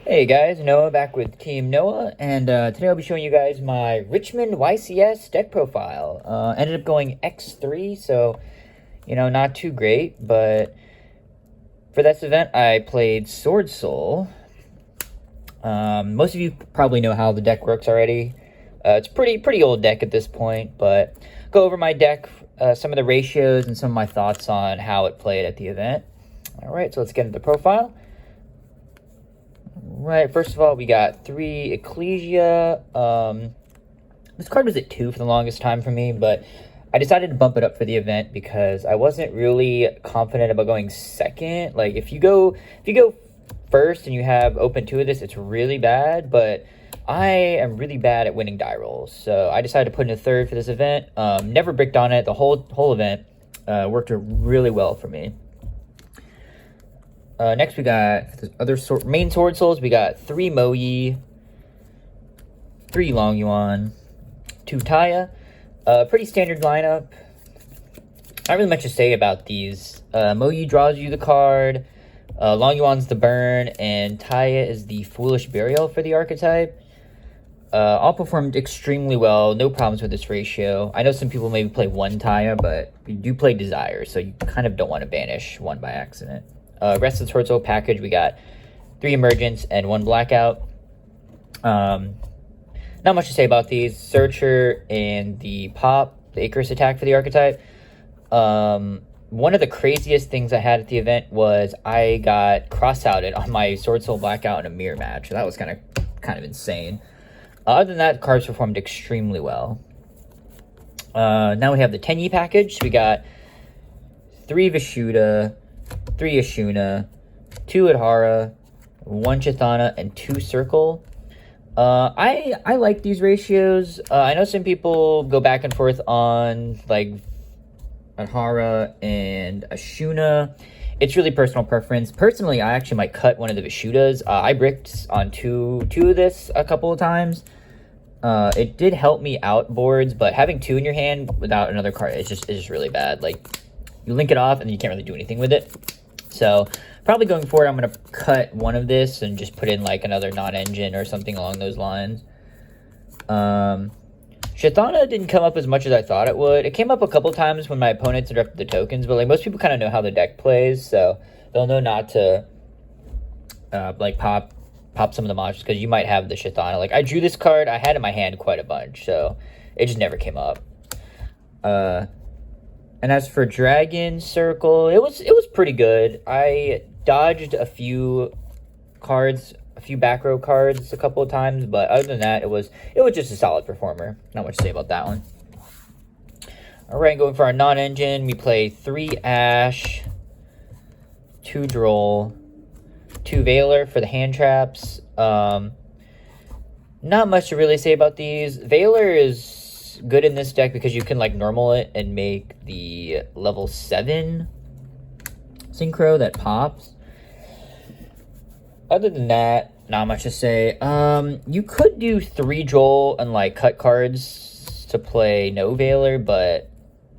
Hey guys, Noah back with Team Noah, and today I'll be showing you guys my Richmond YCS deck profile. Ended up going X3, so, not too great, but for this event I played Swordsoul. Most of you probably know how the deck works already. It's a pretty old deck at this point, but go over my deck, some of the ratios, and some of my thoughts on how it played at the event. Alright, so let's get into the profile. Right, first of all, we got 3 Ecclesia. This card was at 2 for the longest time for me, but I decided to bump it up for the event because I wasn't really confident about going second. Like, if you go first and you have open 2 of this, it's really bad, but I am really bad at winning die rolls. So I decided to put in a third for this event. Never bricked on it. The whole event worked really well for me. Next we got the other main Sword Souls. We got 3 Moyi, 3 Long Yuan, 2 Taya. Pretty standard lineup. Not really much to say about these. Moyi draws you the card, Long Yuan's the burn, and Taya is the Foolish Burial for the archetype. All performed extremely well. No problems with this ratio. I know some people maybe play 1 Taya, but you do play Desire, so you kind of don't want to banish 1 by accident. Rest of the Swordsoul package, we got 3 Emergence and 1 Blackout. Not much to say about these. Searcher and the Pop, the Icarus attack for the archetype. One of the craziest things I had at the event was I got cross-outed on my Swordsoul Blackout in a mirror match. So that was kind of insane. Other than that, the cards performed extremely well. Now we have the 10E package. So we got 3 Vishuda, 3 Ashuna, 2 Adhara, 1 Chithana, and 2 Circle. I like these ratios. I know some people go back and forth on like Adhara and Ashuna. It's really personal preference. Personally, I actually might cut one of the Vishudas. I bricked on two of this a couple of times. It did help me out boards, but having 2 in your hand without another card is just really bad. Like, you link it off and you can't really do anything with it. So probably going forward, I'm going to cut one of this and just put in like another non-engine or something along those lines. Chithana didn't come up as much as I thought it would. It came up a couple times when my opponents drafted the tokens, but like most people kind of know how the deck plays, so they'll know not to like pop some of the monsters because you might have the Chithana. Like, I drew this card, I had it in my hand quite a bunch, so it just never came up. And as for Dragon Circle, it was pretty good. I dodged a few cards, a few back row cards a couple of times, but other than that, it was just a solid performer. Not much to say about that one. All right, going for our non-engine, we play 3 Ash, 2 Droll, 2 Veiler for the hand traps. Not much to really say about these. Veiler is good in this deck because you can like normal it and make the level 7 synchro that pops. Other than that, not much to say. You could do 3 Droll and like cut cards to play no Veiler, but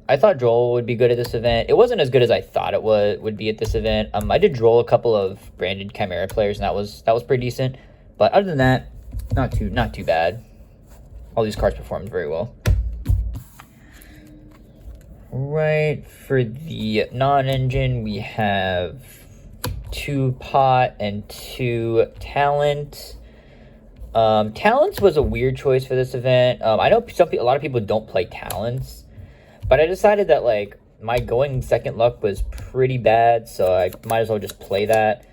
I thought Droll would be good at this event. It wasn't as good as I thought it would be at this event. I did Droll a couple of branded Chimera players, and that was pretty decent. But other than that, not too bad. All these cards performed very well. Right, for the non-engine, we have 2 Pot and 2 Talent. Talents was a weird choice for this event. I know a lot of people don't play Talents, but I decided that like my going second luck was pretty bad, so I might as well just play that.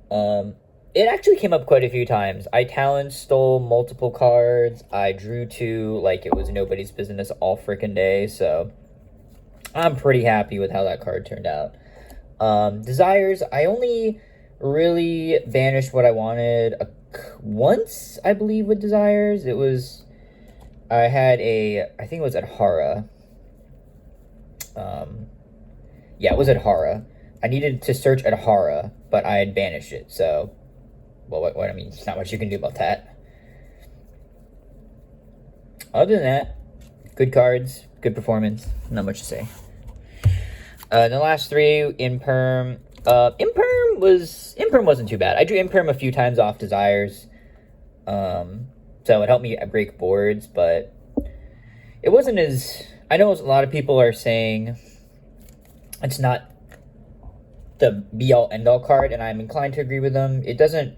It actually came up quite a few times. I Talent stole multiple cards. I drew 2 like it was nobody's business all freaking day, so I'm pretty happy with how that card turned out. Desires, I only really banished what I wanted once, I believe, with Desires. I think it was Adhara. Yeah, it was Adhara. I needed to search Adhara, but I had banished it, so, well, what I mean, there's not much you can do about that. Other than that, good cards, good performance, not much to say. The last 3 in Perm, Imperm wasn't too bad. I drew Imperm a few times off Desires. So it helped me break boards, but it wasn't as... I know a lot of people are saying it's not the be-all, end-all card, and I'm inclined to agree with them. It doesn't...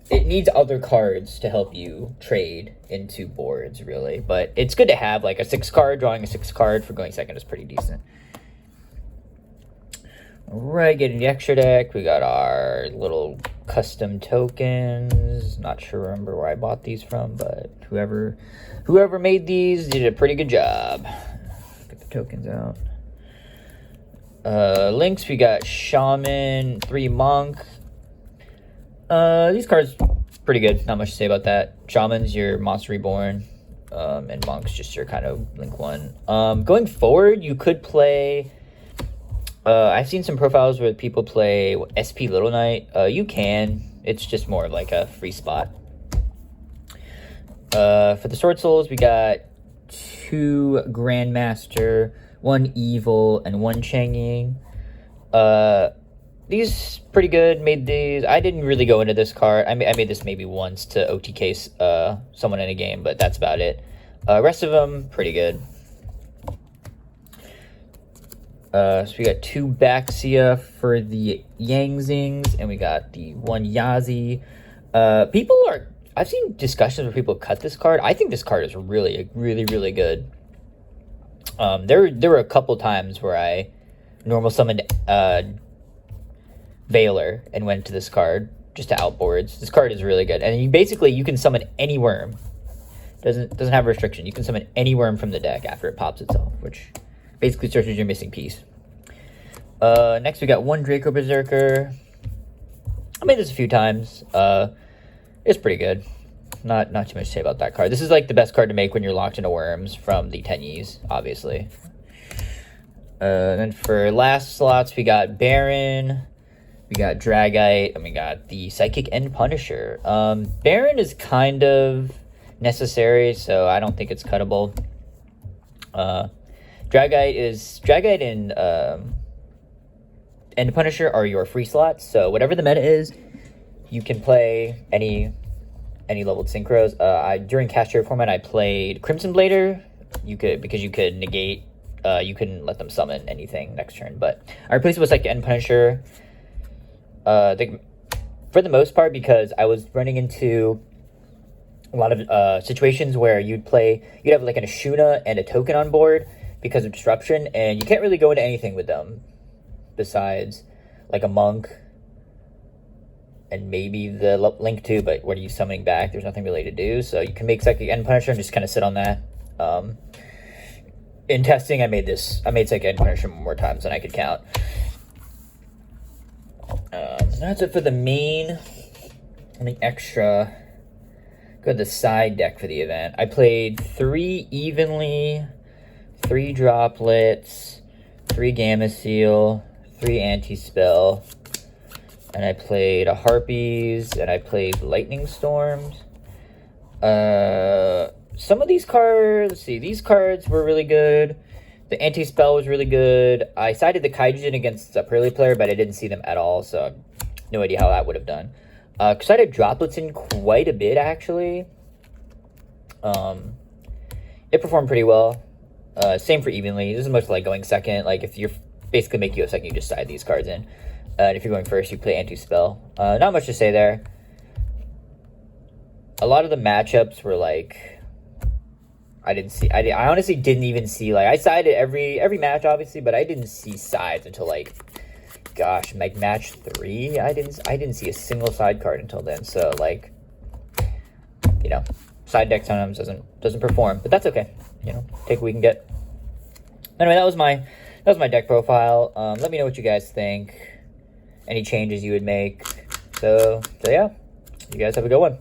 It needs other cards to help you trade into boards, really. But it's good to have, like, a 6 card. Drawing a 6 card for going second is pretty decent. Alright, getting the extra deck. We got our little custom tokens. Not sure, remember where I bought these from, but whoever made these did a pretty good job. Get the tokens out. Links, we got Shaman, 3 Monk. These cards, pretty good. Not much to say about that. Shaman's your Monster Reborn, and Monk's just your kind of Link 1. Going forward, you could play... I've seen some profiles where people play SP Little Knight. You can. It's just more of like a free spot. For the Swordsoul, we got 2 Grandmaster, 1 Evil, and 1 Changying. These pretty good. Made these. I didn't really go into this card. I made this maybe once to OTK someone in a game, but that's about it. Rest of them, pretty good. So we got 2 Baxia for the Yangzings, and we got the 1 Yazi. I've seen discussions where people cut this card. I think this card is really good. There were a couple times where I normal summoned Veiler and went to this card just to outboards. This card is really good, and you can summon any worm. Doesn't have a restriction. You can summon any worm from the deck after it pops itself, which basically searches your missing piece. Next we got 1 Draco Berserker. I made this a few times. It's pretty good. Not too much to say about that card. This is like the best card to make when you're locked into worms from the 10 Ys, obviously. Then for last slots, we got Baron, we got Dragite, and we got the Psychic End Punisher. Baron is kind of necessary, so I don't think it's cuttable. Dragite and End Punisher are your free slots, so whatever the meta is, you can play any leveled synchros. During Castrator format, I played Crimson Blader. Because you could negate, you couldn't let them summon anything next turn. But I replaced it with like End Punisher. For the most part, because I was running into a lot of situations where you'd have like an Ashuna and a token on board because of disruption, and you can't really go into anything with them besides like a monk and maybe the Link 2, but what are you summoning back? There's nothing really to do, so you can make Psychic End Punisher and just kind of sit on that. In testing, I made Psychic End Punisher more times than I could count. That's it for the main. And the extra, go to the side deck for the event. I played 3 Evenly, 3 Droplets, 3 Gamma Seal, 3 Anti-Spell, and I played a Harpies, and I played Lightning Storms. Some of these cards, let's see, these cards were really good. The Anti-Spell was really good. I sided the Kaijin against a Pearly player, but I didn't see them at all, so I have no idea how that would have done. Sided Droplets in quite a bit, actually. It performed pretty well. Same for Evenly. This is much like going second. Like, if you're basically make you go second, you just side these cards in. And if you're going first, you play Anti-Spell. Not much to say there. A lot of the matchups were like... I honestly didn't even see, like, I sided every match, obviously, but I didn't see sides until, like, gosh, like, match 3. I didn't see a single side card until then, so, like, you know, side deck sometimes doesn't perform, but that's okay. You know, take what we can get. Anyway, that was my deck profile. Let me know what you guys think. Any changes you would make. So yeah, you guys have a good one.